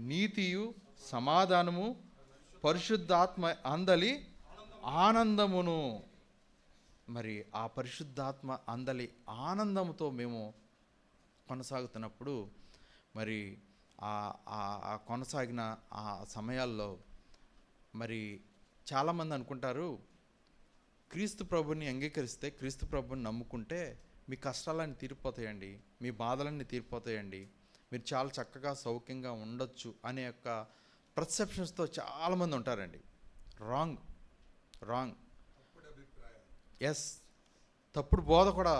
నీతియు సమాధానము పరిశుద్ధాత్మ అందలి ఆనందమును. మరి ఆ పరిశుద్ధాత్మ అందలి ఆనందంతో మేము కొనసాగుతున్నప్పుడు మరి ఆ కొనసాగిన ఆ సమయాల్లో మరి చాలామంది అనుకుంటారు, క్రీస్తు ప్రభుని అంగీకరిస్తే, క్రీస్తు ప్రభుని నమ్ముకుంటే మీ కష్టాలన్నీ తీరిపోతాయండి, మీ బాధలన్నీ తీరిపోతాయండి, మీరు చాలా చక్కగా సౌఖ్యంగా ఉండొచ్చు అనే యొక్క పర్సెప్షన్స్తో చాలామంది ఉంటారండి. రాంగ్. ఎస్, తప్పుడు బోధ కూడా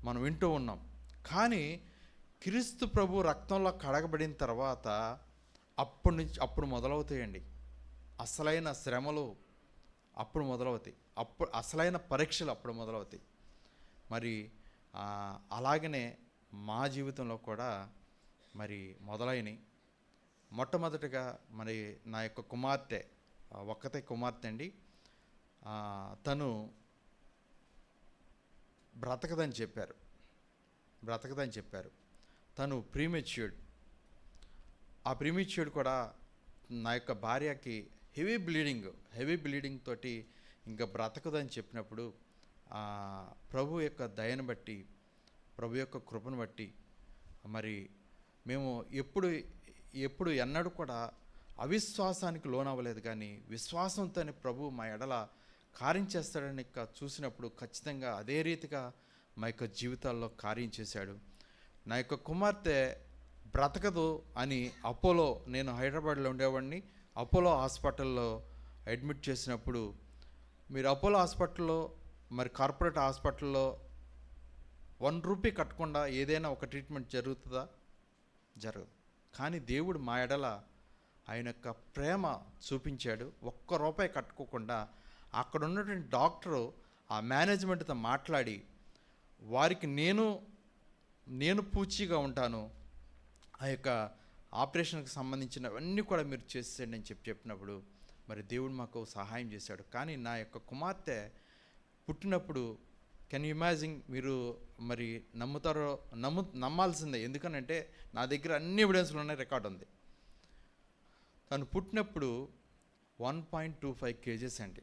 మనం వింటూ ఉన్నాం. కానీ క్రీస్తు ప్రభు రక్తంలో కడగబడిన తర్వాత అప్పుడు మొదలవుతాయండి అసలైన శ్రమలు, అప్పుడు మొదలవుతాయి, అప్పుడు అసలైన పరీక్షలు అప్పుడు మొదలవుతాయి. మరి అలాగనే మా జీవితంలో కూడా మరి మొదలైనవి. మొట్టమొదటిగా మరి నా యొక్క కుమార్తె, ఒక్కతే కుమార్తె అండి, తను బ్రతకదని చెప్పారు. తను ప్రీమెచ్యూర్డ్. ఆ ప్రీమెచ్యూర్డ్ కూడా నా యొక్క భార్యకి హెవీ బ్లీడింగ్ తోటి ఇంకా బ్రతకదని చెప్పినప్పుడు ప్రభు యొక్క దయను బట్టి, ప్రభు యొక్క కృపను బట్టి మరి మేము ఎప్పుడు ఎన్నడూ కూడా అవిశ్వాసానికి లోనవ్వలేదు. కానీ విశ్వాసంతోనే ప్రభు మా ఎడల కార్యం చేస్తాడని చూసినప్పుడు ఖచ్చితంగా అదే రీతిగా మా యొక్క జీవితాల్లో కార్యం చేశాడు. నా యొక్క కుమార్తె బ్రతకదు అని నేను హైదరాబాద్లో ఉండేవాడిని, అపోలో హాస్పిటల్లో అడ్మిట్ చేసినప్పుడు, మీరు అపోలో హాస్పిటల్లో మరి కార్పొరేట్ హాస్పిటల్లో ₹1 కట్టకుండా ఏదైనా ఒక ట్రీట్మెంట్ జరుగుతుందా? జరగదు. కానీ దేవుడు మా ఎడల ఆయన యొక్క ప్రేమ చూపించాడు. ₹1 కట్టుకోకుండా అక్కడ ఉన్నటువంటి డాక్టరు ఆ మేనేజ్మెంట్తో మాట్లాడి, వారికి నేను పూచీగా ఉంటాను, ఆ యొక్క ఆపరేషన్కి సంబంధించినవన్నీ కూడా మీరు చేసేయండి అని చెప్పినప్పుడు మరి దేవుడు మాకు సహాయం చేశాడు. కానీ నా యొక్క కుమార్తె పుట్టినప్పుడు కెన్ యూ ఇమాజిన్, మీరు మరి నమ్మాల్సిందే. ఎందుకనంటే నా దగ్గర అన్ని ఎవిడెన్స్లు ఉన్నాయి, రికార్డు ఉంది. తను పుట్టినప్పుడు 1.25 kgs అండి,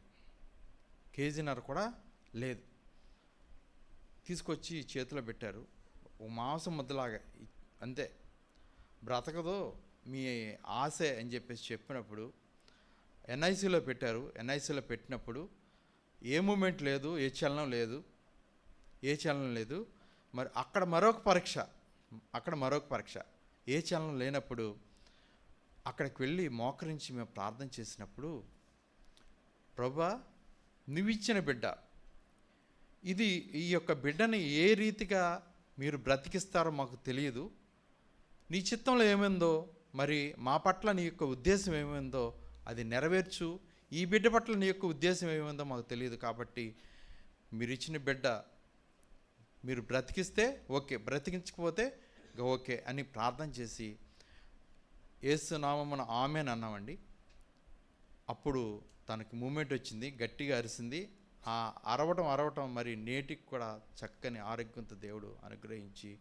1.5 kg కూడా లేదు. తీసుకొచ్చి చేతిలో పెట్టారు, ఓ మాంసం ముద్దలాగా, అంతే, బ్రతకదు మీ ఆశే అని చెప్పినప్పుడు ఎన్ఐసిలో పెట్టారు. ఎన్ఐసిలో పెట్టినప్పుడు ఏ మూమెంట్ లేదు, ఏ చలనం లేదు. మరి అక్కడ మరొక పరీక్ష, ఏ చలనం లేనప్పుడు అక్కడికి వెళ్ళి మోకరించి మేము ప్రార్థన చేసినప్పుడు, ప్రభువా నువ్విచ్చిన బిడ్డ ఈ యొక్క బిడ్డని ఏ రీతిగా మీరు బ్రతికిస్తారో మాకు తెలియదు, నీ చిత్తంలో ఏమైందో, మరి మా పట్ల నీ యొక్క ఉద్దేశం ఏమైందో అది నెరవేర్చు, ఈ బిడ్డ పట్ల నీ యొక్క ఉద్దేశం ఏమైందో మాకు తెలియదు, కాబట్టి మీరు ఇచ్చిన బిడ్డ మీరు బ్రతికిస్తే ఓకే, బ్రతికించకపోతే ఓకే అని ప్రార్థన చేసి యేసు నామమున ఆమేన్ అన్నామండి. అప్పుడు తనకి మూమెంట్ వచ్చింది, గట్టిగా అరిసింది. ఆ అరవటం మరి నేటికి కూడా చక్కని ఆరోగ్యంతో దేవుడు అనుగ్రహించి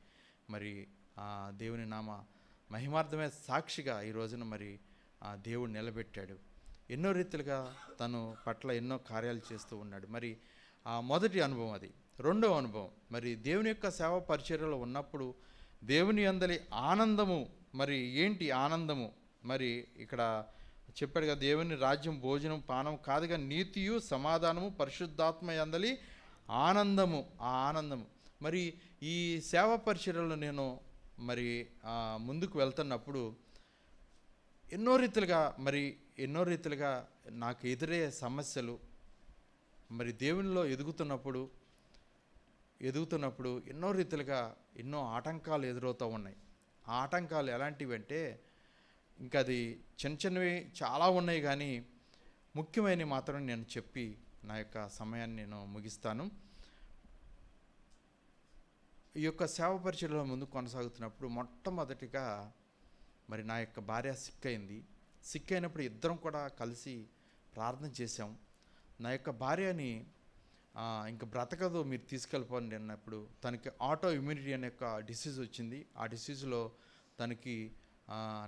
మరి దేవుని నామ మహిమార్థమే సాక్షిగా ఈ రోజున మరి దేవుడు నిలబెట్టాడు. ఎన్నో రీతిలుగా తను పట్ల ఎన్నో కార్యాలు చేస్తూ ఉన్నాడు. మరి మొదటి అనుభవం అది. రెండవ అనుభవం, మరి దేవుని యొక్క సేవా పరిచర్యలో ఉన్నప్పుడు దేవుని అందలి ఆనందము. మరి ఏంటి ఆనందము? మరి ఇక్కడ చెప్పాడు కదా, దేవుని రాజ్యం భోజనం పానం కాదుగా, నీతియు సమాధానము పరిశుద్ధాత్మ అందలి ఆనందము. ఆ ఆనందము మరి ఈ సేవా పరిచర్యలో నేను మరి ముందుకు వెళ్తున్నప్పుడు ఎన్నో రీతిలుగా నాకు ఎదురయ్యే సమస్యలు, మరి దేవునిలో ఎదుగుతున్నప్పుడు ఎన్నో రీతిలుగా ఎన్నో ఆటంకాలు ఎదురవుతూ ఉన్నాయి. ఆ ఆటంకాలు ఎలాంటివి అంటే, ఇంకా అది చిన్నవి చాలా ఉన్నాయి, కానీ ముఖ్యమైనవి మాత్రం నేను చెప్పి నా యొక్క సమయాన్ని నేను ముగిస్తాను. ఈ యొక్క సేవ పరిచర్యలో ముందుకు కొనసాగుతున్నప్పుడు మొట్టమొదటిగా మరి నా యొక్క భార్య సిక్ అయినప్పుడు ఇద్దరం కూడా కలిసి ప్రార్థన చేశాం. నా యొక్క భార్యని ఇంకా బ్రతకదు, మీరు తీసుకెళ్ళిపోండి అన్నప్పుడు తనకి ఆటో ఇమ్యూనిటీ అనే ఒక డిసీజ్ వచ్చింది. ఆ డిసీజ్లో తనకి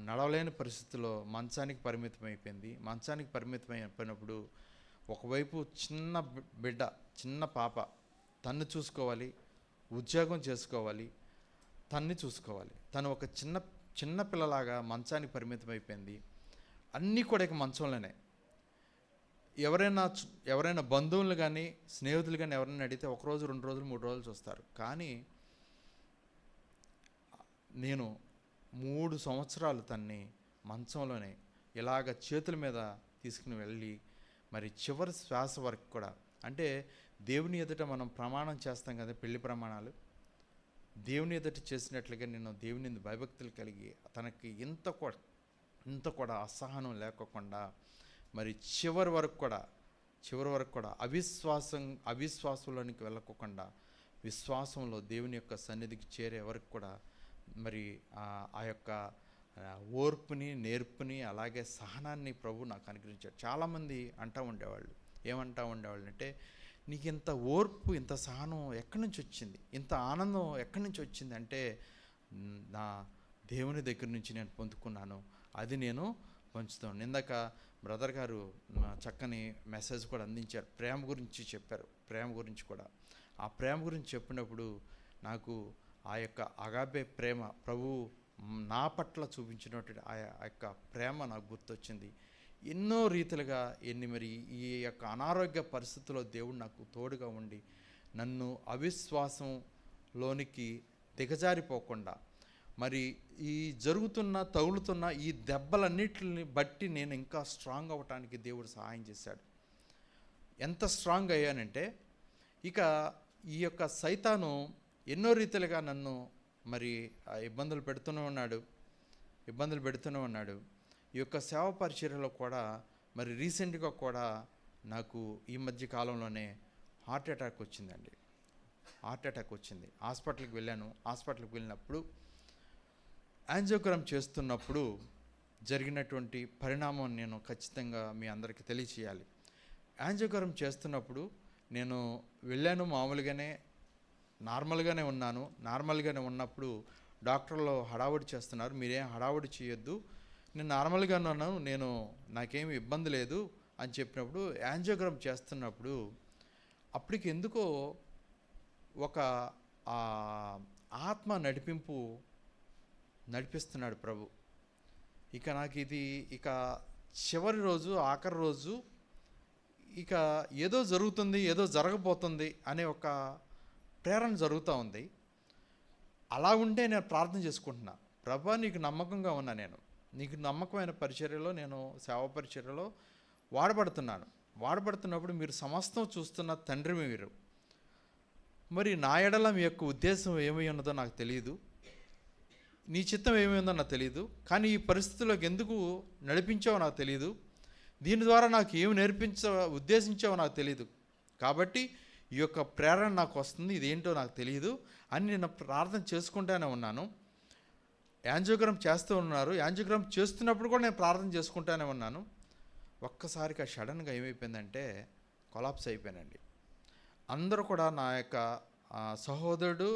నడవలేని పరిస్థితిలో మంచానికి పరిమితం అయిపోయింది. మంచానికి పరిమితం అయిపోయినప్పుడు ఒకవైపు బిడ్డ, చిన్న పాప, తన్ను చూసుకోవాలి, ఉద్యోగం చేసుకోవాలి, తన్ని చూసుకోవాలి. తను ఒక చిన్న పిల్లలాగా మంచానికి పరిమితం అయిపోయింది. అన్నీ కూడా ఇక మంచంలోనే. ఎవరైనా బంధువులు కానీ స్నేహితులు కానీ ఎవరైనా అడిగితే 1 రోజు 2 రోజులు 3 రోజులు చూస్తారు. కానీ నేను 3 సంవత్సరాలు తన్ని మంచంలోనే ఇలాగ చేతుల మీద తీసుకుని వెళ్ళి మరి చివరి శ్వాస వరకు కూడా, అంటే దేవుని ఎదుట మనం ప్రమాణం చేస్తాం కదా, పెళ్లి ప్రమాణాలు, దేవుని ఎదుట చేసినట్లుగా నేను దేవుని భయభక్తులు కలిగి తనకి ఇంత కూడా అసహనం లేకోకుండా మరి చివరి వరకు కూడా అవిశ్వాసంలోనికి వెళ్ళకోకుండా విశ్వాసంలో దేవుని యొక్క సన్నిధికి చేరే వరకు కూడా మరి ఆ యొక్క ఓర్పుని, నేర్పుని, అలాగే సహనాన్ని ప్రభు నాకు అనుగ్రహించాడు. చాలామంది ఏమంటూ ఉండేవాళ్ళు అంటే, నీకు ఇంత ఓర్పు, ఇంత సహనం ఎక్కడి నుంచి వచ్చింది, ఇంత ఆనందం ఎక్కడి నుంచి వచ్చింది అంటే, నా దేవుని దగ్గర నుంచి నేను పొందుకున్నాను, అది నేను పంచుతాను. ఇందాక బ్రదర్ గారు చక్కని మెసేజ్ కూడా అందించారు, ప్రేమ గురించి చెప్పారు. ప్రేమ గురించి కూడా, ఆ ప్రేమ గురించి చెప్పినప్పుడు నాకు ఆ యొక్క అగాపే ప్రేమ, ప్రభు నా పట్ల చూపించినటువంటి ఆ యొక్క ప్రేమ నాకు గుర్తొచ్చింది. ఎన్నో రీతిలుగా మరి ఈ యొక్క అనారోగ్య పరిస్థితుల్లో దేవుడు నాకు తోడుగా ఉండి నన్ను అవిశ్వాసంలోనికి దిగజారిపోకుండా, మరి ఈ తగులుతున్న ఈ దెబ్బలన్నిటిని బట్టి నేను ఇంకా స్ట్రాంగ్ అవ్వటానికి దేవుడు సహాయం చేశాడు. ఎంత స్ట్రాంగ్ అయ్యానంటే, ఇక ఈ యొక్క సైతాను ఎన్నో రీతిలుగా నన్ను మరి ఇబ్బందులు పెడుతూనే ఉన్నాడు. ఈ యొక్క సేవ పరిచర్యలో కూడా మరి రీసెంట్గా కూడా నాకు ఈ మధ్య కాలంలోనే హార్ట్ అటాక్ వచ్చింది. హాస్పిటల్కి వెళ్ళినప్పుడు యాంజియోగ్రామ్ చేస్తున్నప్పుడు జరిగినటువంటి పరిణామం నేను ఖచ్చితంగా మీ అందరికీ తెలియచేయాలి. యాంజియోగ్రామ్ చేస్తున్నప్పుడు నేను వెళ్ళాను, నార్మల్గానే ఉన్నప్పుడు డాక్టర్లు హడావుడి చేస్తున్నారు, మీరేం హడావుడి చేయొద్దు, నేను నార్మల్గానే ఉన్నాను, నాకేమి ఇబ్బంది లేదు అని చెప్పినప్పుడు, యాంజియోగ్రామ్ చేస్తున్నప్పుడు అప్పటికి ఎందుకో ఒక ఆత్మ నడిపిస్తున్నాడు ప్రభు. ఇక నాకు ఇది చివరి రోజు, ఆఖరి రోజు, ఇక ఏదో జరుగుతుంది, ఏదో జరగబోతుంది అనే ఒక ప్రేరణ జరుగుతూ ఉంది. అలా ఉంటే నేను ప్రార్థన చేసుకుంటున్నా, ప్రభా నీకు నమ్మకంగా ఉన్నా, నీకు నమ్మకమైన పరిచర్యలో, నేను సేవ పరిచర్యలో వాడబడుతున్నప్పుడు మీరు సమస్తం చూస్తున్న తండ్రి మీరు, మరి నా ఎడల మీ యొక్క ఉద్దేశం ఏమై ఉన్నదో నాకు తెలియదు, నీ చిత్తం ఏమై ఉందో నాకు తెలియదు, కానీ ఈ పరిస్థితుల్లోకి ఎందుకు నడిపించావో నాకు తెలియదు, దీని ద్వారా నాకు ఏమి ఉద్దేశించావో నాకు తెలియదు, కాబట్టి ఈ యొక్క ప్రేరణ నాకు వస్తుంది, ఇదేంటో నాకు తెలియదు అని నేను ప్రార్థన చేసుకుంటూనే ఉన్నాను. యాంజియోగ్రామ్ చేస్తున్నప్పుడు కూడా నేను ప్రార్థన చేసుకుంటూనే ఉన్నాను. ఒక్కసారిగా సడన్గా ఏమైపోయిందంటే కొలాప్స్ అయిపోయానండి. అందరూ కూడా, నా యొక్క సహోదరుడు,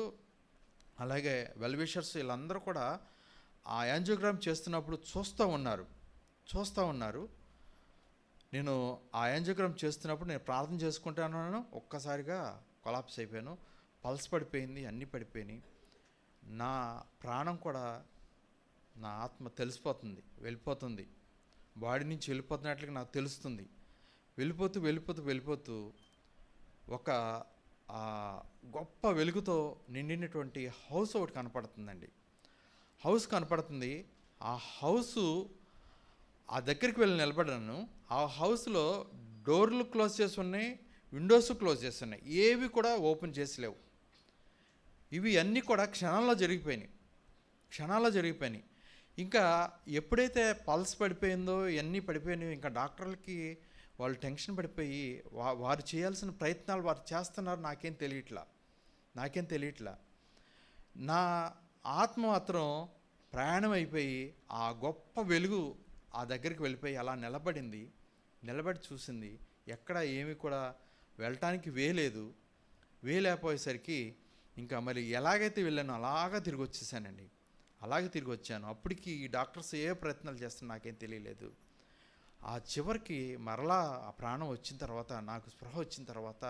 అలాగే వెల్విషర్స్, వీళ్ళందరూ కూడా ఆ యాంజియోగ్రామ్ చేస్తున్నప్పుడు చూస్తూ ఉన్నారు. నేను ఆ యాంజియోగ్రామ్ చేస్తున్నప్పుడు నేను ప్రార్థన చేసుకుంటాను, ఒక్కసారిగా కొలాప్స్ అయిపోయాను. పల్స్ పడిపోయింది, అన్నీ పడిపోయినాయి. నా ప్రాణం కూడా, నా ఆత్మ వెళ్ళిపోతుంది, బాడీ నుంచి వెళ్ళిపోతున్నట్లుగా నాకు తెలుస్తుంది. వెళ్ళిపోతూ ఒక గొప్ప వెలుగుతో నిండినటువంటి హౌస్ ఒకటి కనపడుతుందండి. ఆ దగ్గరికి వెళ్ళి నిలబడ్డాను. ఆ హౌస్లో డోర్లు క్లోజ్ చేసి ఉన్నాయి, విండోస్ క్లోజ్ చేసి ఉన్నాయి, ఏవి కూడా ఓపెన్ చేసి లేవు. ఇవి అన్నీ కూడా క్షణాల్లో జరిగిపోయినాయి. ఇంకా ఎప్పుడైతే పల్స్ పడిపోయిందో, ఇవన్నీ పడిపోయినాయో, ఇంకా డాక్టర్లకి వాళ్ళు టెన్షన్ పడిపోయి వారు చేయాల్సిన ప్రయత్నాలు వారు చేస్తున్నారు. నాకేం తెలియట్లా. నా ఆత్మ మాత్రం ప్రయాణం అయిపోయి ఆ గొప్ప వెలుగు ఆ దగ్గరికి వెళ్ళిపోయి అలా నిలబడి చూసింది. ఎక్కడ ఏమి కూడా వెళ్ళటానికి వేలేకపోయేసరికి ఇంకా మరి ఎలాగైతే వెళ్ళానో అలాగా తిరిగి వచ్చేసానండి. అలాగే తిరిగి వచ్చాను. అప్పటికి ఈ డాక్టర్స్ ఏ ప్రయత్నాలు చేస్తున్నా నాకేం తెలియలేదు. ఆ చివరికి మరలా ఆ ప్రాణం వచ్చిన తర్వాత, నాకు స్పృహ వచ్చిన తర్వాత,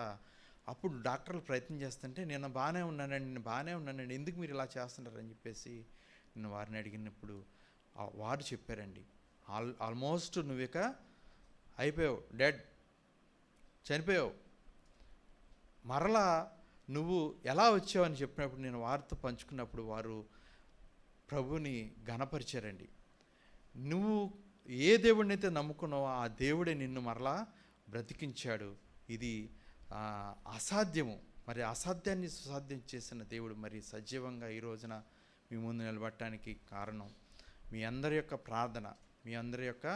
అప్పుడు డాక్టర్లు ప్రయత్నం చేస్తుంటే నేను బాగానే ఉన్నానండి, ఎందుకు మీరు ఇలా చేస్తున్నారని చెప్పేసి నేను వారిని అడిగినప్పుడు వారు చెప్పారండి, ఆల్మోస్ట్ నువ్విక అయిపోయావు, డెడ్, చనిపోయావు, మరలా నువ్వు ఎలా వచ్చావు అని చెప్పినప్పుడు నేను వారితో పంచుకున్నప్పుడు వారు ప్రభుని ఘనపరిచారండి. నువ్వు ఏ దేవుడినైతే నమ్ముకున్నావో ఆ దేవుడే నిన్ను మరలా బ్రతికించాడు. ఇది అసాధ్యము, మరి అసాధ్యాన్ని సుసాధ్యం చేసిన దేవుడు మరి సజీవంగా ఈ రోజున మీ ముందు నిలబడటానికి కారణం మీ అందరి యొక్క ప్రార్థన, మీ అందరి యొక్క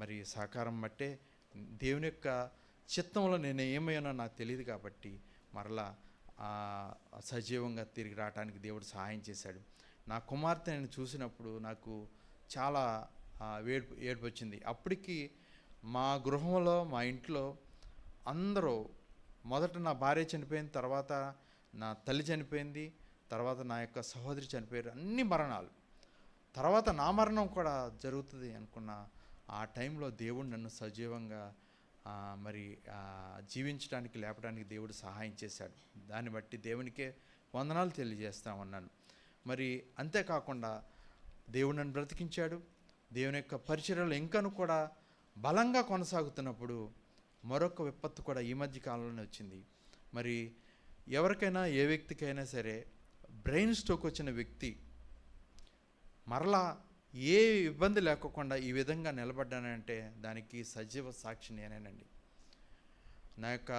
మరి సహకారం బట్టే. దేవుని యొక్క చిత్తంలో నేను ఏమయ్యానో నాకు తెలియదు కాబట్టి మరలా సజీవంగా తిరిగి రావడానికి దేవుడు సహాయం చేశాడు. నా కుమార్తె నేను చూసినప్పుడు నాకు చాలా ఏడుపు వచ్చింది. అప్పటికి మా గృహంలో, మా ఇంట్లో అందరూ, మొదట నా భార్య చనిపోయిన తర్వాత నా తల్లి చనిపోయింది, తర్వాత నా యొక్క సహోదరి చనిపోయారు, అన్ని మరణాలు. తర్వాత నా మరణం కూడా జరుగుతుంది అనుకున్న ఆ టైంలో దేవుడు నన్ను సజీవంగా మరి జీవించడానికి, లేపడానికి దేవుడు సహాయం చేశాడు. దాన్ని బట్టి దేవునికే వందనాలు తెలియజేస్తా ఉన్నాను. మరి అంతేకాకుండా దేవుడు నన్ను బ్రతికించాడు. దేవుని యొక్క పరిచర్యలు ఇంకను కూడా బలంగా కొనసాగుతున్నప్పుడు మరొక విపత్తు కూడా ఈ మధ్య కాలంలోనే వచ్చింది. మరి ఎవరికైనా, ఏ వ్యక్తికైనా సరే బ్రెయిన్ స్ట్రోక్ వచ్చిన వ్యక్తి మరలా ఏ ఇబ్బంది లేకోకుండా ఈ విధంగా నిలబడ్డానంటే దానికి సజీవ సాక్షి నేనేనండి. నా యొక్క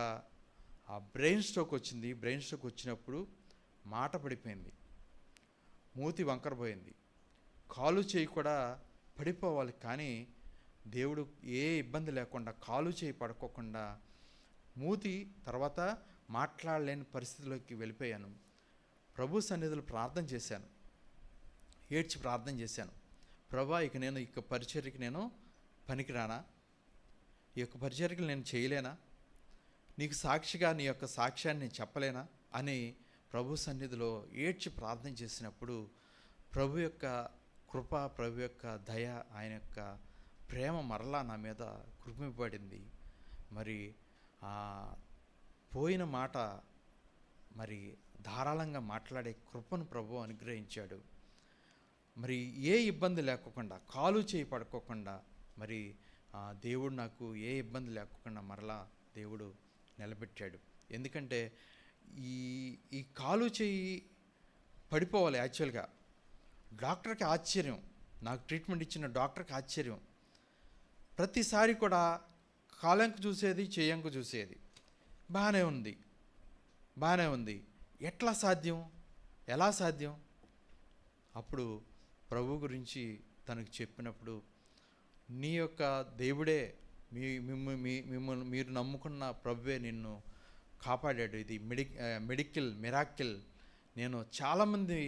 ఆ బ్రెయిన్ స్ట్రోక్ వచ్చింది. బ్రెయిన్ స్ట్రోక్ వచ్చినప్పుడు మాట పడిపోయింది, మూతి వంకరపోయింది, కాలు చేయి కూడా పడిపోవాలి, కానీ దేవుడు ఏ ఇబ్బంది లేకుండా కాలు చేయి పడుకోకుండా మూతి, తర్వాత మాట్లాడలేని పరిస్థితిలోకి వెళ్ళిపోయాను. ప్రభు సన్నిధిలో ప్రార్థన చేశాను, ఏడ్చి ప్రార్థన చేశాను. ప్రభా, ఇక నేను ఈ పరిచర్యకి నేను పనికిరానా? ఈ యొక్క పరిచర్యకి నేను చేయలేనా? నీకు సాక్షిగా నీ యొక్క సాక్ష్యాన్ని నేను చెప్పలేనా అని ప్రభు సన్నిధిలో ఏడ్చి ప్రార్థన చేసినప్పుడు ప్రభు యొక్క కృప, ప్రభు యొక్క దయ, ఆయన యొక్క ప్రేమ మరలా నా మీద కృపింపబడింది. మరి పోయిన మాట మరి ధారాళంగా మాట్లాడే కృపను ప్రభు అనుగ్రహించాడు. మరి ఏ ఇబ్బంది లేకోకుండా, కాలు చేయి పడుకోకుండా, మరి దేవుడు నాకు ఏ ఇబ్బంది లేకోకుండా మరలా దేవుడు నిలబెట్టాడు. ఎందుకంటే ఈ కాలు చేయి పడిపోవాలి. యాక్చువల్గా డాక్టర్కి ఆశ్చర్యం, నాకు ట్రీట్మెంట్ ఇచ్చిన డాక్టర్కి ఆశ్చర్యం. ప్రతిసారి కూడా కాలంకు చూసేది, చేయంకు చూసేది, బాగానే ఉంది, ఎట్లా సాధ్యం, ఎలా సాధ్యం? అప్పుడు ప్రభు గురించి తనకు చెప్పినప్పుడు, నీ యొక్క దేవుడే, మిమ్మల్ని మీరు నమ్ముకున్న ప్రభువే నిన్ను కాపాడాడు. ఇది మెడికల్ మిరాకిల్. నేను చాలామంది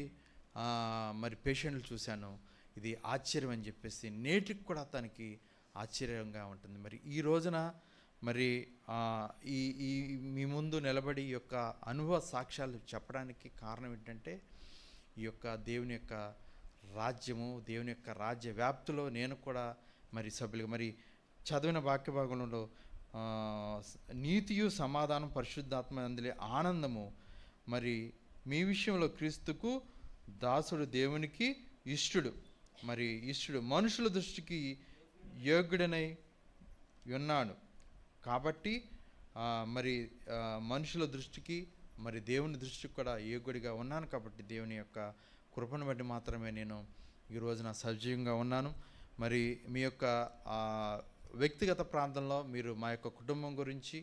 మరి పేషెంట్లు చూశాను, ఇది ఆశ్చర్యం అని చెప్పేసి నేటికి కూడా తనకి ఆశ్చర్యంగా ఉంటుంది. మరి ఈ రోజున మరి ఈ మీ ముందు నిలబడి ఈ యొక్క అనుభవ సాక్ష్యాలు చెప్పడానికి కారణం ఏంటంటే, ఈ యొక్క దేవుని యొక్క రాజ్యము, దేవుని యొక్క రాజ్య వ్యాప్తిలో నేను కూడా మరి సభ్యులుగా, మరి చదివిన వాక్య భాగంలో నీతియు సమాధానం పరిశుద్ధాత్మ అందులే ఆనందము, మరి మీ విషయంలో క్రీస్తుకు దాసుడు, దేవునికి ఇష్టుడు, మరి ఇష్టుడు, మనుషుల దృష్టికి యోగ్యుడనై ఉన్నాడు. కాబట్టి మరి మనుషుల దృష్టికి, మరి దేవుని దృష్టికి కూడా యోగ్యుడిగా ఉన్నాను. కాబట్టి దేవుని యొక్క కృపను బట్టి మాత్రమే నేను ఈ రోజున సజీవంగా ఉన్నాను. మరి మీ యొక్క వ్యక్తిగత ప్రాంతంలో మీరు మా యొక్క కుటుంబం గురించి,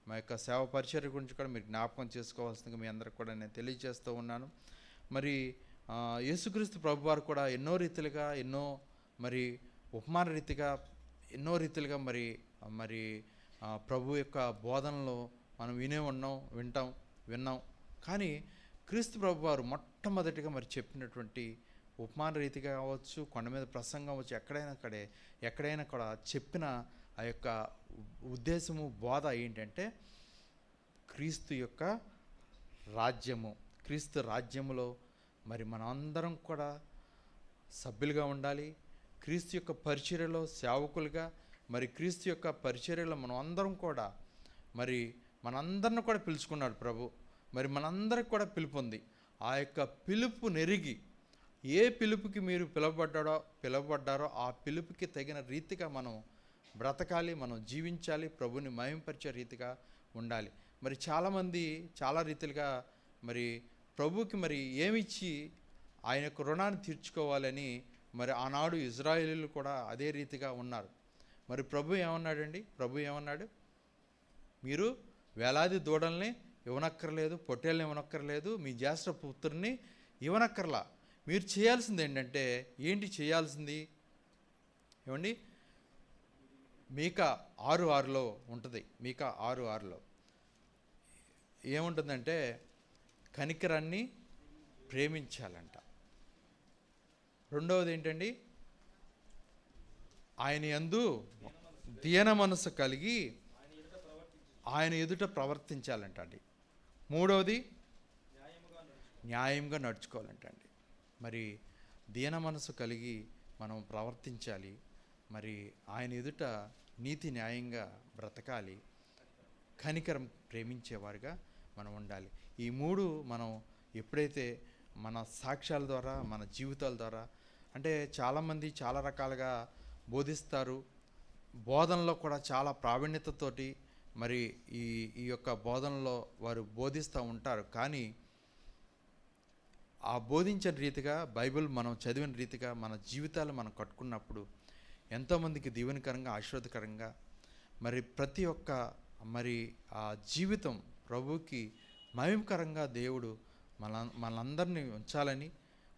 మా యొక్క సేవ పరిచర్య గురించి కూడా మీరు జ్ఞాపకం చేసుకోవాల్సిందిగా మీ అందరికి కూడా నేను తెలియజేస్తూ ఉన్నాను. మరి యేసుక్రీస్తు ప్రభువారు కూడా ఎన్నో రీతిలుగా, ఎన్నో మరి ఉపమాన రీతిగా, ఎన్నో రీతిలుగా మరి ప్రభు యొక్క బోధనలో మనం విన్నాం. కానీ క్రీస్తు ప్రభువారు మొట్టమొదటిగా మరి చెప్పినటువంటి ఉపమాన రీతిగా కావచ్చు, కొండ మీద ప్రసంగం అవచ్చు, ఎక్కడైనా కూడా చెప్పిన ఆ యొక్క ఉద్దేశము, బోధ ఏంటంటే క్రీస్తు యొక్క రాజ్యము. క్రీస్తు రాజ్యములో మరి మనం అందరం కూడా సభ్యులుగా ఉండాలి. క్రీస్తు యొక్క పరిచర్యలో సేవకులుగా, మరి క్రీస్తు యొక్క పరిచర్యలో మనం అందరం కూడా, మరి మనందరిని కూడా పిలుచుకున్నాడు ప్రభు. మరి మనందరికి కూడా పిలుపు ఉంది. ఆ యొక్క పిలుపు నెరిగి, ఏ పిలుపుకి మీరు పిలువబడ్డారో ఆ పిలుపుకి తగిన రీతిగా మనం బ్రతకాలి, మనం జీవించాలి, ప్రభుని మహింపరిచే రీతిగా ఉండాలి. మరి చాలామంది చాలా రీతిలుగా మరి ప్రభుకి మరి ఏమిచ్చి ఆయన యొక్క రుణాన్ని తీర్చుకోవాలని మరి ఆనాడు ఇజ్రాయేలీలు కూడా అదే రీతిగా ఉన్నారు. మరి ప్రభు ఏమన్నాడండి? ప్రభు ఏమన్నాడు? మీరు వేలాది దూడల్ని ఇవ్వనక్కర్లేదు, పొట్టేళ్ళని ఇవ్వనక్కర్లేదు, మీ జ్యేష్ఠ పుత్రుని ఇవ్వనక్కర్లా. మీరు చేయాల్సింది ఏంటంటే, ఏంటి చేయాల్సింది ఏమండి? మీకా 6:6లో ఉంటుంది. మీకా 6:6లో ఏముంటుందంటే, కనికరాన్ని ప్రేమించాలంట. రెండవది ఏంటండి? ఆయన యందు దీన మనసు కలిగి ఆయన ఎదుట ప్రవర్తించాలంట అండి. మూడవది న్యాయంగా నడుచుకోవాలంట అండి. మరి దీన మనసు కలిగి మనం ప్రవర్తించాలి. మరి ఆయన ఎదుట నీతి న్యాయంగా బ్రతకాలి. కనికరం ప్రేమించేవారుగా మనం ఉండాలి. ఈ మూడు మనం ఎప్పుడైతే మన సాక్ష్యాల ద్వారా, మన జీవితాల ద్వారా, అంటే చాలామంది చాలా రకాలుగా బోధిస్తారు. బోధనలో కూడా చాలా ప్రావీణ్యతతోటి మరి ఈ యొక్క బోధనలో వారు బోధిస్తూ ఉంటారు. కానీ ఆ బోధించిన రీతిగా, బైబిల్ మనం చదివిన రీతిగా మన జీవితాలు మనం కట్టుకున్నప్పుడు ఎంతోమందికి దీవెనకరంగా, ఆశీర్వాదకరంగా, మరి ప్రతి ఒక్క మరి ఆ జీవితం ప్రభువుకి మహిమకరంగా దేవుడు మనందరినీ ఉంచాలని,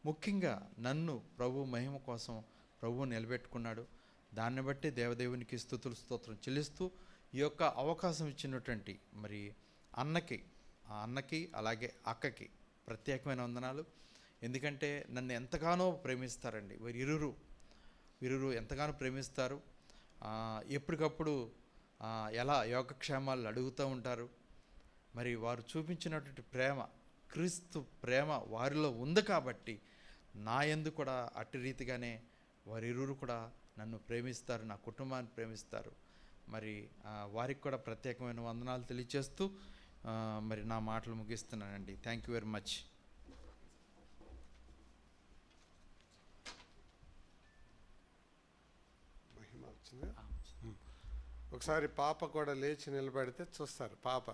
ముఖ్యంగా నన్ను ప్రభు మహిమ కోసం ప్రభువు నిలబెట్టుకున్నాడు. దాన్ని బట్టి దేవదేవునికి స్తుతులు స్తోత్రం చెల్లిస్తూ ఈ యొక్క అవకాశం ఇచ్చినటువంటి మరి అన్నకి అలాగే అక్కకి ప్రత్యేకమైన వందనాలు. ఎందుకంటే నన్ను ఎంతగానో ప్రేమిస్తారండి. వీరు ఎంతగానో ప్రేమిస్తారు. ఎప్పటికప్పుడు ఎలా యోగక్షేమాలు అడుగుతూ ఉంటారు. మరి వారు చూపించినటువంటి ప్రేమ, క్రీస్తు ప్రేమ వారిలో ఉంది కాబట్టి నా యందు కూడా అట్టి రీతిగానే వారిరువురు కూడా నన్ను ప్రేమిస్తారు, నా కుటుంబాన్ని ప్రేమిస్తారు. మరి వారికి కూడా ప్రత్యేకమైన వందనాలు తెలియజేస్తూ మరి నా మాటలు ముగిస్తున్నానండి. Thank you very much. Mahima వచ్చింది. ఒకసారి పాప కూడా లేచి నిలబడితే చూస్తారు. పాప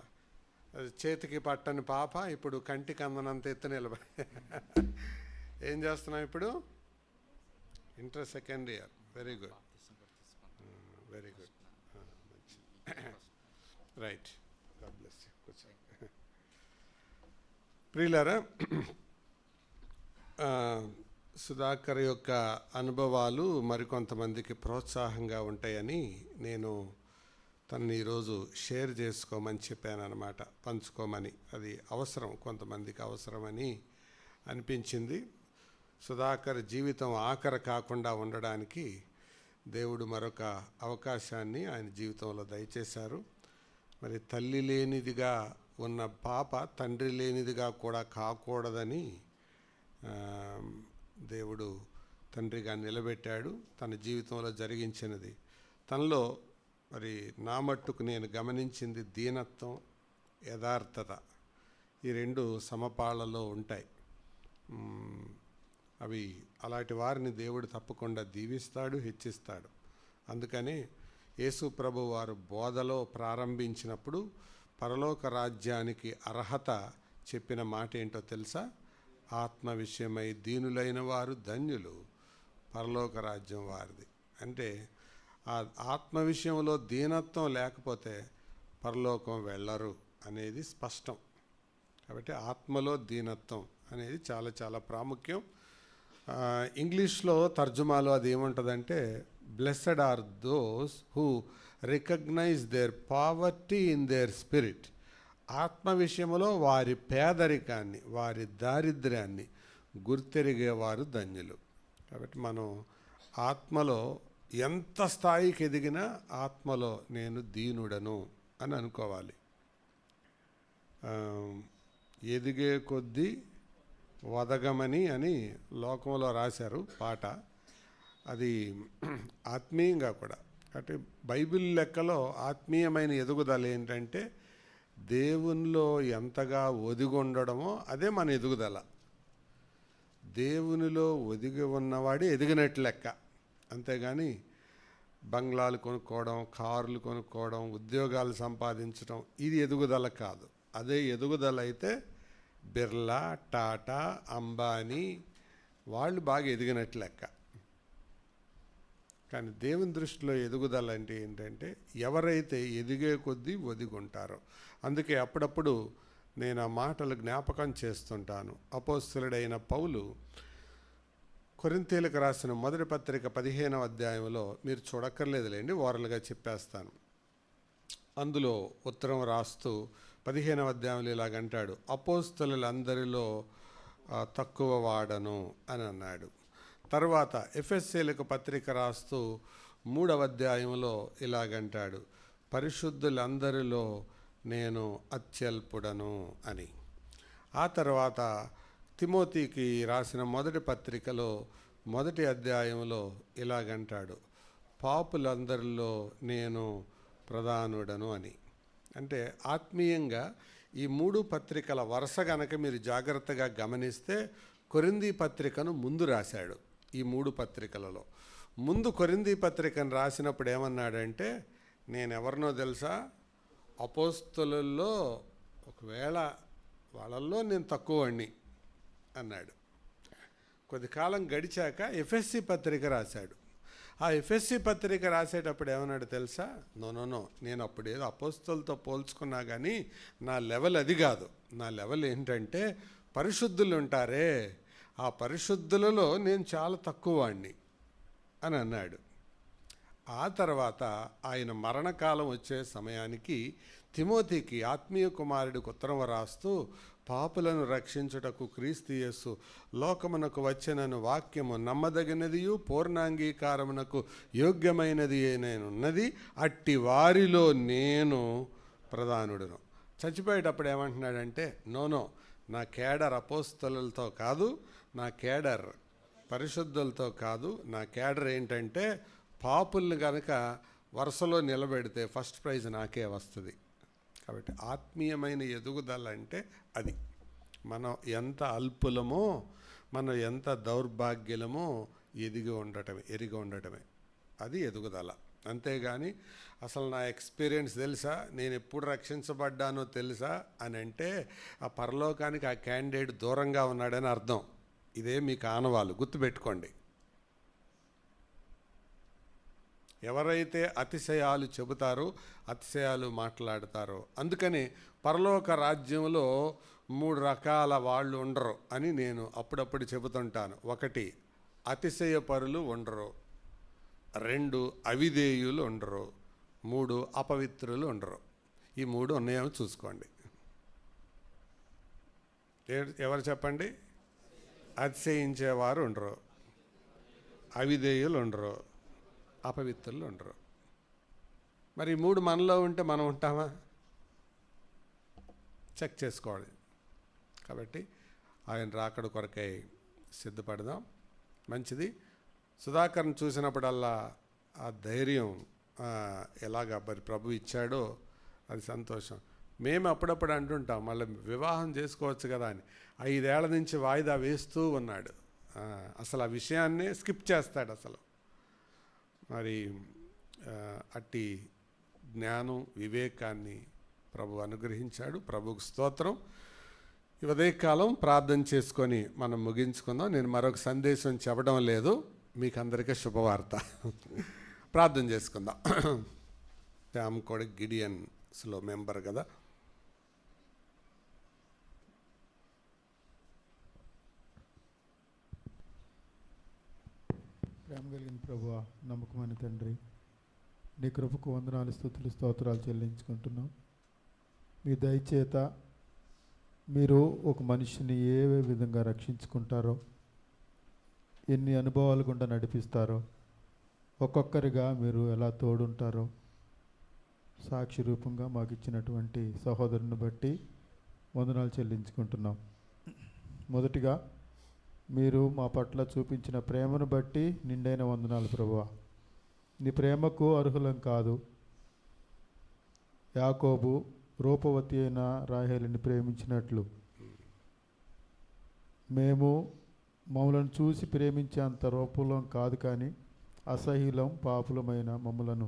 అది చేతికి పట్టని పాప ఇప్పుడు కంటికి అందనంత ఎత్తు నిలబడి ఏం చేస్తున్నాం ఇప్పుడు? Inter second year. Very good, very good, right. God bless you. ప్రియులారా, సుధాకర్ యొక్క అనుభవాలు మరికొంతమందికి ప్రోత్సాహంగా ఉంటాయని నేను తనని ఈరోజు షేర్ చేసుకోమని చెప్పాను అన్నమాట, పంచుకోమని. అది అవసరం, కొంతమందికి అవసరమని అనిపించింది. సుధాకర్ జీవితం ఆఖరి కాకుండా ఉండడానికి దేవుడు మరొక అవకాశాన్ని ఆయన జీవితంలో దయచేశారు. మరి తల్లి లేనిదిగా ఉన్న పాప తండ్రి లేనిదిగా కూడా కాకూడదని దేవుడు తండ్రిగా నిలబెట్టాడు. తన జీవితంలో జరిగించినది తనలో మరి నా మట్టుకు నేను గమనించింది దీనత్వం, యథార్థత. ఈ రెండు సమపాళ్లలో ఉంటాయి. అవి అలాంటి వారిని దేవుడు తప్పకుండా దీవిస్తాడు, హెచ్చిస్తాడు. అందుకని యేసు ప్రభు వారు బోధలో ప్రారంభించినప్పుడు పరలోక రాజ్యానికి అర్హత చెప్పిన మాట ఏంటో తెలుసా? ఆత్మ విషయమై దీనులైన వారు ధన్యులు, పరలోక రాజ్యం వారిది. అంటే ఆ ఆత్మ విషయంలో దీనత్వం లేకపోతే పరలోకం వెళ్ళరు అనేది స్పష్టం. కాబట్టి ఆత్మలో దీనత్వం అనేది చాలా చాలా ప్రాముఖ్యం. ఇంగ్లీష్లో తర్జుమాలో అది ఏముంటుందంటే, blessed are those who recognise their poverty in their spirit. ఆత్మ విషయంలో వారి పేదరికాన్ని, వారి దారిద్ర్యాన్ని గుర్తెరిగేవారు ధన్యులు. కాబట్టి మనం ఆత్మలో ఎంత స్థాయికి ఎదిగినా ఆత్మలో నేను దీనుడను అని అనుకోవాలి. ఎదిగే కొద్దీ వదగమని అని లోకంలో రాశారు పాట. అది ఆత్మీయంగా కూడా. అంటే బైబిల్ లెక్కలో ఆత్మీయమైన ఎదుగుదల ఏంటంటే దేవునిలో ఎంతగా ఒదిగి ఉండడమో అదే మన ఎదుగుదల. దేవునిలో ఒదిగి ఉన్నవాడే ఎదిగినట్లు లెక్క. అంతేగాని బంగ్లాలు కొనుక్కోవడం, కార్లు కొనుక్కోవడం, ఉద్యోగాలు సంపాదించడం ఇది ఎదుగుదల కాదు. అదే ఎదుగుదల అయితే బిర్లా, టాటా, అంబానీ వాళ్ళు బాగా ఎదిగినట్లు లెక్క. కానీ దేవుని దృష్టిలో ఎదుగుదల అంటే ఏంటంటే ఎవరైతే ఎదిగే కొద్దీ ఒదిగుంటారో. అందుకే అప్పుడప్పుడు నేను ఆ మాటలు జ్ఞాపకం చేస్తుంటాను. అపోస్తలుడైన పౌలు కొరింథీయులకు రాసిన మొదటి పత్రిక 15వ అధ్యాయంలో, మీరు చూడక్కర్లేదులేండి, ఓరల్గా చెప్పేస్తాను. అందులో ఉత్తరం రాస్తూ 15వ అధ్యాయంలో ఇలాగంటాడు, అపోస్తలులందరిలో తక్కువ వాడను అని అన్నాడు. తర్వాత ఎఫెసీయులకు పత్రిక రాస్తూ 3వ అధ్యాయంలో ఇలాగంటాడు, పరిశుద్ధులందరిలో నేను అత్యల్పుడను అని. ఆ తర్వాత తిమోతికి రాసిన మొదటి పత్రికలో 1వ అధ్యాయంలో ఇలాగంటాడు, పాపులందరిలో నేను ప్రధానుడను అని. అంటే ఆత్మీయంగా ఈ 3 పత్రికల వరుస గనక మీరు జాగ్రత్తగా గమనిస్తే కొరింథీ పత్రికను ముందు రాశాడు. ఈ 3 పత్రికలలో ముందు కొరింథీ పత్రికను రాసినప్పుడు ఏమన్నాడంటే, నేనెవరినో తెలుసా, అపోస్తలుల్లో ఒకవేళ వాళ్ళల్లో నేను తక్కువని అన్నాడు. కొద్ది కాలం గడిచాక ఎఫెస్సి పత్రిక రాశాడు. ఆ ఎఫెస్సి పత్రిక రాసేటప్పుడు ఏమన్నాడు తెలుసా, నో నేను అప్పుడేదో అపోస్తలతో పోల్చుకున్నా కానీ నా లెవెల్ అది కాదు. నా లెవెల్ ఏంటంటే పరిశుద్ధులు ఉంటారే, ఆ పరిశుద్ధులలో నేను చాలా తక్కువ వాడిని అని అన్నాడు. ఆ తర్వాత ఆయన మరణకాలం వచ్చే సమయానికి తిమోతికి ఆత్మీయ కుమారుడికి ఉత్తరం రాస్తూ, పాపులను రక్షించుటకు క్రీస్తు యేసు లోకమునకు వచ్చినను వాక్యము నమ్మదగినదియు పూర్ణాంగీకారమునకు యోగ్యమైనది నేనున్నది, అట్టి వారిలో నేను ప్రధానుడును. చచ్చిపోయేటప్పుడు ఏమంటున్నాడంటే, నో నా కేడర్ అపోస్తలులతో కాదు, నా కేడర్ పరిశుద్ధులతో కాదు, నా కేడర్ ఏంటంటే పాపుల్ని కనుక వరుసలో నిలబెడితే ఫస్ట్ ప్రైజ్ నాకే వస్తుంది. కాబట్టి ఆత్మీయమైన ఎదుగుదల అంటే అది. మనం ఎంత అల్పులమో, మనం ఎంత దౌర్భాగ్యులమో ఎరిగి ఉండటమే అది ఎదుగుదల. అంతేగాని అసలు నా ఎక్స్పీరియన్స్ తెలుసా, నేను ఎప్పుడు రక్షించబడ్డానో తెలుసా అని అంటే ఆ పరలోకానికి ఆ క్యాండిడేట్ దూరంగా ఉన్నాడని అర్థం. ఇదే మీకు ఆనవాలు, గుర్తుపెట్టుకోండి. ఎవరైతే అతిశయాలు చెబుతారో, అతిశయాలు మాట్లాడతారో, అందుకని పరలోక రాజ్యంలో 3 రకాల వాళ్ళు ఉండరు అని నేను అప్పుడప్పుడు చెబుతుంటాను. 1 అతిశయపరులు ఉండరు, 2 అవిధేయులు ఉండరు, 3 అపవిత్రులు ఉండరు. ఈ 3 ఉన్నాయేమో చూసుకోండి. ఎవరు చెప్పండి? అతిశయించేవారు ఉండరు, అవిధేయులు ఉండరు, అపవిత్రులు ఉండరు. మరి 3 మనలో ఉంటే మనం ఉంటామా? చెక్ చేసుకోవాలి. కాబట్టి ఆయన రాకడ కొరకై సిద్ధపడదాం. మంచిది. సుధాకర్ని చూసినప్పుడల్లా ఆ ధైర్యం ఎలాగ మరి ప్రభు ఇచ్చాడో అది సంతోషం. మేము అప్పుడప్పుడు అంటుంటాం, మళ్ళీ వివాహం చేసుకోవచ్చు కదా అని. 5 ఏళ్ల నుంచి వాయిదా వేస్తూ ఉన్నాడు. అసలు ఆ విషయాన్నే స్కిప్ చేస్తాడు అసలు. మరి అట్టి జ్ఞానం, వివేకాన్ని ప్రభు అనుగ్రహించాడు. ప్రభుకు స్తోత్రం. ఈ ఉదయకాలం ప్రార్థన చేసుకొని మనం ముగించుకుందాం. నేను మరొక సందేశం చెప్పడం లేదు, మీకు అందరికీ శుభవార్త. ప్రార్థన చేసుకుందాం. శ్యామ్ కూడా గిడియన్స్లో మెంబర్ కదా. ప్రేమ కలిగిన ప్రభువా, నమ్మకమైన తండ్రి, నీ కృపకు వందనాలు, స్తుతులు, స్తోత్రాలు చెల్లించుకుంటున్నాం. మీ దయచేత మీరు ఒక మనిషిని ఏ విధంగా రక్షించుకుంటారో, ఎన్ని అనుభవాలు గుండా నడిపిస్తారో, ఒక్కొక్కరిగా మీరు ఎలా తోడుంటారో సాక్షి రూపంగా మాకు ఇచ్చినటువంటి సహోదరుని బట్టి వందనాలు చెల్లించుకుంటున్నాం. మొదటిగా మీరు మా పట్ల చూపించిన ప్రేమను బట్టి నిండైన వందనాలు ప్రభువా. నీ ప్రేమకు అర్హులం కాదు. యాకోబు రూపవతి అయిన రాహేలుని ప్రేమించినట్లు మేము మమ్మలను చూసి ప్రేమించేంత రూపంలో కాదు, కానీ అసహ్యులం పాపులమైన మమ్మలను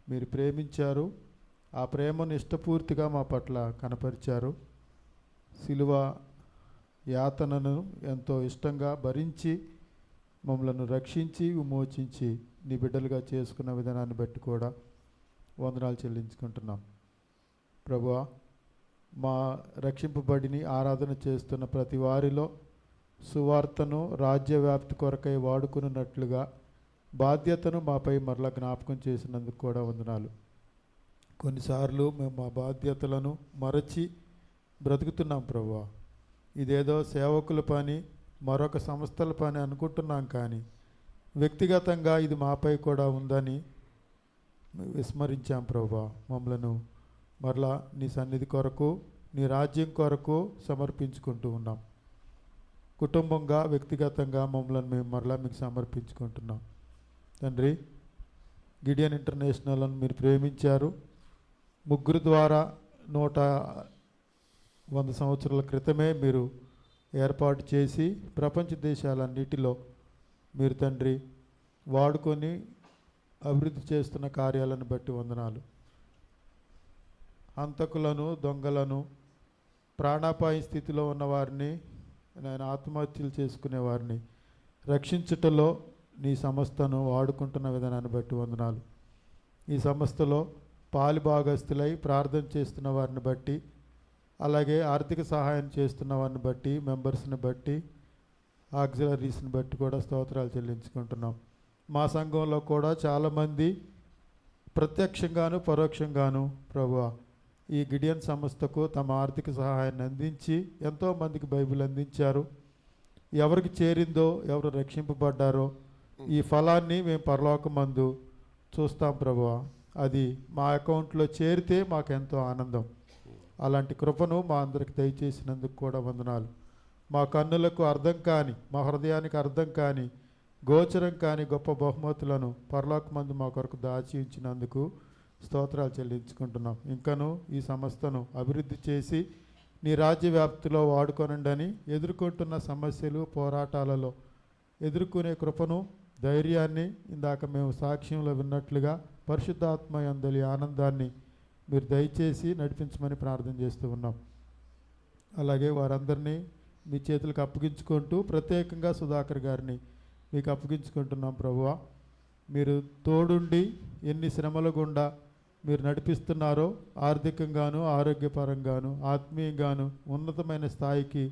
మీరు ప్రేమించారు. ఆ ప్రేమను ఇష్టపూర్తిగా మా పట్ల కనపరిచారు. సిలువ యాతనను ఎంతో ఇష్టంగా భరించి మమ్మలను రక్షించి విమోచించి నీ బిడ్డలుగా చేసుకున్న విధానాన్ని బట్టి కూడా వందనాలు చెల్లించుకుంటున్నాం ప్రభువా. మా రక్షింపబడిని ఆరాధన చేస్తున్న ప్రతి వారిలో సువార్తను రాజ్యవ్యాప్తి కొరకై వాడుకున్నట్లుగా బాధ్యతను మాపై మరలా జ్ఞాపకం చేసినందుకు కూడా వందనాలు. కొన్నిసార్లు మేము మా బాధ్యతలను మరచి బ్రతుకుతున్నాం ప్రభువా. ఇదేదో సేవకుల పని, మరొక సంస్థల పని అనుకుంటున్నాం, కానీ వ్యక్తిగతంగా ఇది మాపై కూడా ఉందని విస్మరించాం ప్రభువా. మమ్మలను మరలా నీ సన్నిధి కొరకు, నీ రాజ్యం కొరకు సమర్పించుకుంటూ ఉన్నాం. కుటుంబంగా, వ్యక్తిగతంగా మమ్మల్ని మేము మరలా మీకు సమర్పించుకుంటున్నాం తండ్రి. గిడియన్ ఇంటర్నేషనల్ను మీరు ప్రేమించారు. 3 ద్వారా 100 సంవత్సరాల క్రితమే మీరు ఏర్పాటు చేసి ప్రపంచ దేశాలన్నిటిలో మీరు తండ్రి వాడుకొని అభివృద్ధి చేస్తున్న కార్యాలను బట్టి వందనాలు. హంతకులను, దొంగలను, ప్రాణాపాయ స్థితిలో ఉన్నవారిని, నేను ఆత్మహత్యలు చేసుకునే వారిని రక్షించుటలో నీ సంస్థను వాడుకుంటున్న విధానాన్ని బట్టి వందనాలు. ఈ సంస్థలో పాలిభాగస్తులై ప్రార్థన చేస్తున్న వారిని బట్టి, అలాగే ఆర్థిక సహాయం చేస్తున్న వారిని బట్టి, మెంబర్స్ని బట్టి, ఆక్సిలరీస్ని బట్టి కూడా స్తోత్రాలు చెల్లించుకుంటున్నాం. మా సంఘంలో కూడా చాలామంది ప్రత్యక్షంగాను పరోక్షంగాను ప్రభువా ఈ గిడియన్ సంస్థకు తమ ఆర్థిక సహాయాన్ని అందించి ఎంతోమందికి బైబిల్ అందించారు. ఎవరికి చేరిందో, ఎవరు రక్షింపబడ్డారో ఈ ఫలాన్ని మేము పరలోకమందు చూస్తాం ప్రభువా. అది మా అకౌంట్లో చేరితే మాకెంతో ఆనందం. అలాంటి కృపను మా అందరికి దయచేసినందుకు కూడా వందనాలు. మా కన్నులకు అర్థం కాని, మా హృదయానికి అర్థం కాని, గోచరం కాని గొప్ప బహుమతులను పరలోకమందు మా కొరకు దాచి ఉంచినందుకు స్తోత్రాలు చెల్లించుకుంటున్నాం. ఇంకను ఈ సంస్థను అభివృద్ధి చేసి నీ రాజ్య వ్యాప్తిలో వాడుకొనండి. ఎదుర్కొంటున్న సమస్యలు, పోరాటాలలో ఎదుర్కొనే కృపను, ధైర్యాన్ని ఇందాక మేము సాక్ష్యంలో విన్నట్లుగా పరిశుద్ధాత్మ యందలి ఆనందాన్ని మీరు దయచేసి నడిపించమని ప్రార్థన చేస్తూ ఉన్నాం. అలాగే వారందరినీ మీ చేతులకు అప్పగించుకుంటూ ప్రత్యేకంగా సుధాకర్ గారిని మీకు అప్పగించుకుంటున్నాం ప్రభువా. మీరు తోడుండి ఎన్ని శ్రమల గుండా మీరు నడిపిస్తున్నారో, ఆర్థికంగాను, ఆరోగ్యపరంగాను, ఆత్మీయంగాను ఉన్నతమైన స్థాయికి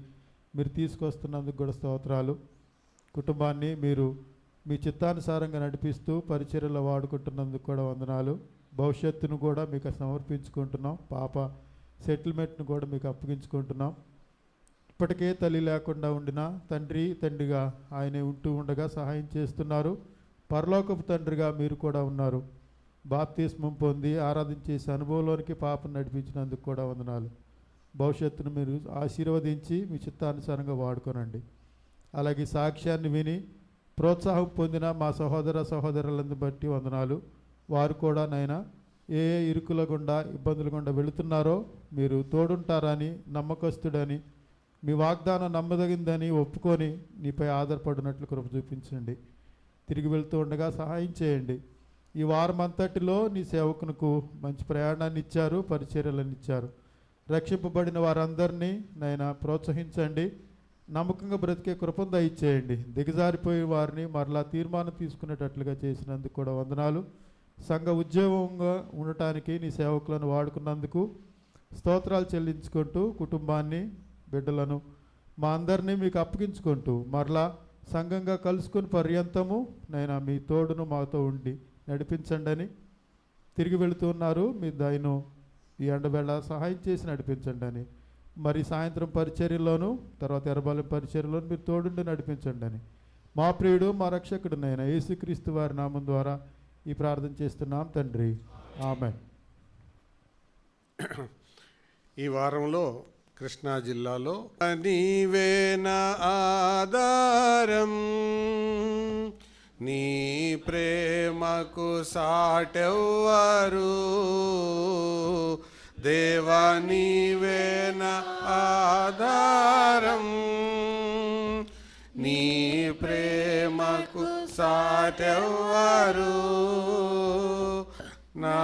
మీరు తీసుకొస్తున్నందుకు కూడా స్తోత్రాలు. కుటుంబాన్ని మీరు మీ చిత్తానుసారంగా నడిపిస్తూ పరిచర్యలో వాడుకుంటున్నందుకు కూడా వందనాలు. భవిష్యత్తును కూడా మీకు సమర్పించుకుంటున్నాం. పాప సెటిల్మెంట్ను కూడా మీకు అప్పగించుకుంటున్నాం. ఇప్పటికే తల్లి లేకుండా ఉండిన తండ్రిగా ఆయనే ఉంటూ ఉండగా సహాయం చేస్తున్నారు. పరలోకపు తండ్రిగా మీరు కూడా ఉన్నారు. బాప్తిస్మం పొంది ఆరాధన చేసే అనుభవంలోనికి పాపను నడిపించినందుకు కూడా వందనాలు. భవిష్యత్తును మీరు ఆశీర్వదించి మీ చిత్తానుసారంగా వాడుకోనండి. అలాగే సాక్ష్యాన్ని విని ప్రోత్సాహం పొందిన మా సహోదరులను బట్టి వందనాలు. వారు కూడా నాయన ఏ ఇరుకుల గుండా, ఇబ్బందుల గుండా వెళుతున్నారో మీరు తోడుంటారని, నమ్మకస్తుడని, మీ వాగ్దానం నమ్మదగిందని ఒప్పుకొని నీపై ఆధారపడినట్లు కృప చూపించండి. తిరిగి వెళ్తూ ఉండగా సహాయం చేయండి. ఈ వారం అంతటిలో నీ సేవకునకు మంచి ప్రయాణాన్ని ఇచ్చారు, పరిచర్యలను ఇచ్చారు. రక్షింపబడిన వారందరినీ నాయన ప్రోత్సహించండి. నమ్మకంగా బ్రతికే కృపను దయచేయండి. దిగజారిపోయే వారిని మరలా తీర్మానం తీసుకునేటట్లుగా చేసినందుకు కూడా వందనాలు. సంఘ ఉద్యోగంగా ఉండటానికి నీ సేవకులను వాడుకున్నందుకు స్తోత్రాలు చెల్లించుకుంటూ కుటుంబాన్ని, బిడ్డలను మా అందరినీ మీకు అప్పగించుకుంటూ మరలా సంఘంగా కలుసుకుని పర్యంతము నైనా మీ తోడును మాతో ఉండి నడిపించండి అని తిరిగి వెళుతున్నారు. మీ దయను ఈ ఎండబెళ్ళ సహాయం చేసి నడిపించండి అని, మరి సాయంత్రం పరిచర్యలోను, తర్వాత ఎర్రబాలెం పరిచర్యలోను మీరు తోడుండి నడిపించండి అని మా ప్రియుడు, మా రక్షకుడు నైనా యేసుక్రీస్తు వారి నామం ద్వారా ఈ ప్రార్థన చేస్తున్నాం తండ్రి, ఆమేన్. ఈ వారంలో కృష్ణా జిల్లాలో. నీవేన ఆధారం, నీ ప్రేమకు సాటెవ్వరు, దేవా నీవేన ఆధారం, నీ ప్రేమకు సాటెవ్వరు, నా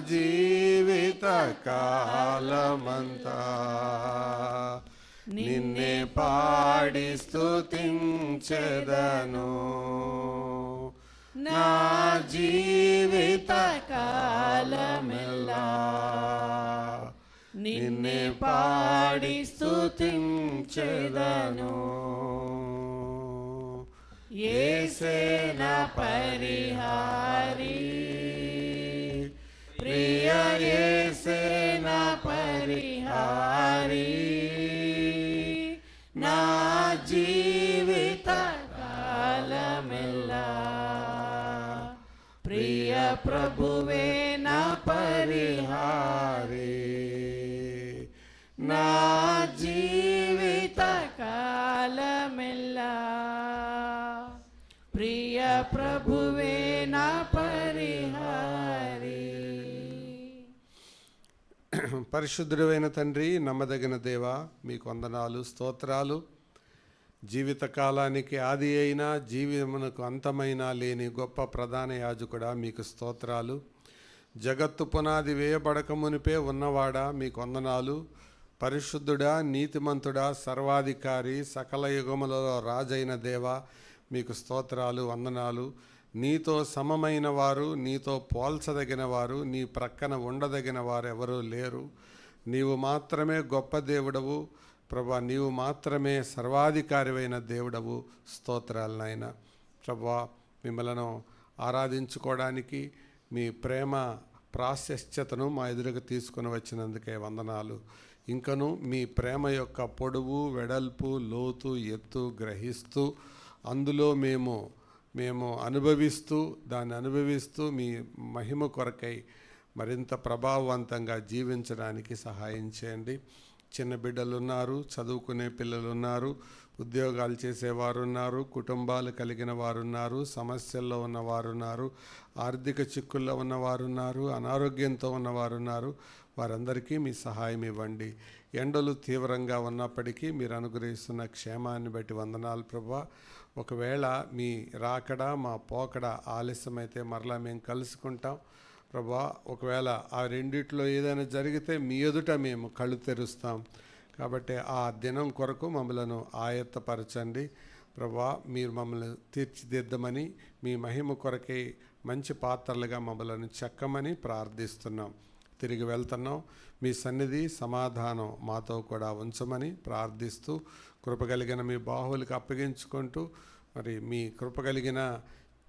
జీవిత కాలమంతా నిన్నే పాడి స్తుతించెదను, నా జీవిత కాలమెల్లా నిన్నే పాడి స్తుతించెదను. యేసేన పరిహారి, ప్రియ యేసేన పరిహారి, నా జీవిత కాలమెల్లా ప్రియ ప్రభువే నా పరిహారి, నా జీవిత కాలమెల్లా ప్రియ ప్రభువే నా పరిహారి. పరిశుద్ధుడైన తండ్రి, నమ్మదగిన దేవా, మీకు వందనాలు, స్తోత్రాలు. జీవితకాలానికి ఆది అయినా జీవమునకు అంతమైనా లేని గొప్ప ప్రధాన యాజకుడా, మీకు స్తోత్రాలు. జగత్తు పునాది వేయబడక మునిపే ఉన్నవాడా, మీకు వందనాలు. పరిశుద్ధుడా, నీతిమంతుడా, సర్వాధికారి, సకల యుగములలో రాజైన దేవా, మీకు స్తోత్రాలు, వందనాలు. నీతో సమమైన వారు, నీతో పోల్చదగిన వారు, నీ ప్రక్కన ఉండదగిన వారు ఎవరూ లేరు. నీవు మాత్రమే గొప్ప దేవుడవు ప్రభా, నీవు మాత్రమే సర్వాధికారివైన దేవుడవు. స్తోత్రాలు నాయన. ప్రభా, మిమ్మలను ఆరాధించుకోవడానికి మీ ప్రేమ ప్రాశస్త్యతను మా ఎదురుగా తీసుకుని వచ్చినందుకే వందనాలు. ఇంకను మీ ప్రేమ యొక్క పొడవు, వెడల్పు, లోతు, ఎత్తు గ్రహిస్తూ అందులో మేము దాన్ని అనుభవిస్తూ మీ మహిమ కొరకై మరింత ప్రభావవంతంగా జీవించడానికి సహాయం చేయండి. చిన్న బిడ్డలు ఉన్నారు, చదువుకునే పిల్లలు ఉన్నారు, ఉద్యోగాలు చేసేవారు ఉన్నారు, కుటుంబాలు కలిగిన వారు ఉన్నారు, సమస్యల్లో ఉన్నవారు ఉన్నారు, ఆర్థిక చిక్కుల్లో ఉన్నవారు ఉన్నారు, అనారోగ్యంతో ఉన్నవారు ఉన్నారు. వారందరికీ మీ సహాయం ఇవ్వండి. ఎండలు తీవ్రంగా ఉన్నప్పటికీ మీరు అనుగ్రహిస్తున్న క్షేమాన్ని బట్టి వందనాలు ప్రభా. ఒకవేళ మీ రాకడ మా పోకడ ఆలస్యమైతే మరలా మేము కలుసుకుంటాం ప్రభా. ఒకవేళ ఆ రెండిట్లో ఏదైనా జరిగితే మీ ఎదుట మేము కళ్ళు తెరుస్తాం. కాబట్టి ఆ దినం కొరకు మమ్మలను ఆయత్తపరచండి ప్రభా. మీరు మమ్మల్ని తీర్చిదిద్దమని, మీ మహిమ కొరకై మంచి పాత్రలుగా మమ్మల్ని చెక్కమని ప్రార్థిస్తున్నాం. తిరిగి వెళ్తున్నాం. మీ సన్నిధి సమాధానం మాతో కూడా ఉంచమని ప్రార్థిస్తూ, కృపగలిగిన మీ బాహువులకు అప్పగించుకుంటూ, మరి మీ కృపగలిగిన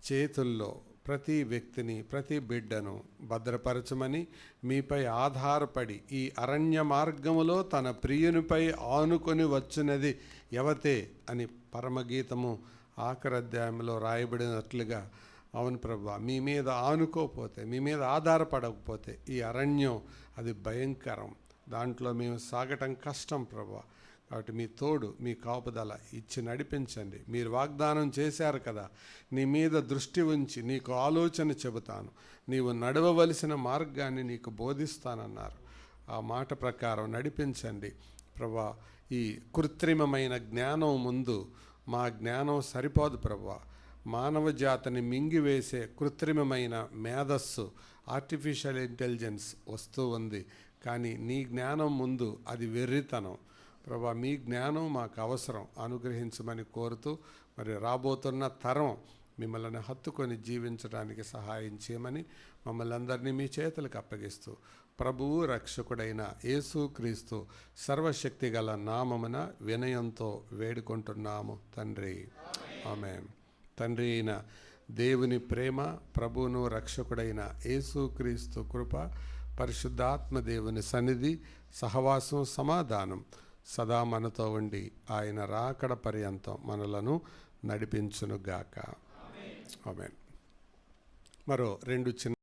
చేతుల్లో ప్రతి వ్యక్తిని, ప్రతి బిడ్డను భద్రపరచమని, మీపై ఆధారపడి ఈ అరణ్య మార్గములో తన ప్రియునిపై ఆనుకొని వచ్చినది ఎవతే అని పరమగీతము ఆఖరి అధ్యాయంలో రాయబడినట్లుగా, అవును ప్రభా, మీ మీద ఆనుకోపోతే, మీ మీద ఆధారపడకపోతే ఈ అరణ్యం అది భయంకరం, దాంట్లో మేము సాగటం కష్టం ప్రభా. కాబట్టి మీ తోడు, మీ కాపుదల ఇచ్చి నడిపించండి. మీరు వాగ్దానం చేశారు కదా, నీ మీద దృష్టి ఉంచి నీకు ఆలోచన చెబుతాను, నీవు నడవవలసిన మార్గాన్ని నీకు బోధిస్తానన్నారు. ఆ మాట ప్రకారం నడిపించండి ప్రభా. ఈ కృత్రిమమైన జ్ఞానం ముందు మా జ్ఞానం సరిపోదు ప్రభా. మానవ జాతిని మింగివేసే కృత్రిమమైన మేధస్సు, ఆర్టిఫిషియల్ ఇంటెలిజెన్స్ వస్తూ ఉంది. కానీ నీ జ్ఞానం ముందు అది వెర్రితనం ప్రభా. మీ జ్ఞానం మాకు అవసరం, అనుగ్రహించమని కోరుతూ, మరి రాబోతున్న తరం మిమ్మల్ని హత్తుకొని జీవించడానికి సహాయం చేయమని మమ్మల్ని అందరినీ మీ చేతులకు అప్పగిస్తూ, ప్రభువు రక్షకుడైన యేసుక్రీస్తు సర్వశక్తి గల నామమున వినయంతో వేడుకుంటున్నాము తండ్రి, ఆమేన్. తండ్రి అయిన దేవుని ప్రేమ, ప్రభువును రక్షకుడైన యేసుక్రీస్తు కృప, పరిశుద్ధాత్మ దేవుని సన్నిధి, సహవాసం, సమాధానం సదా మనతో ఉండి ఆయన రాకడ పర్యంతం మనలను నడిపించునుగాక. ఆమేన్. మరో 2 చిన్న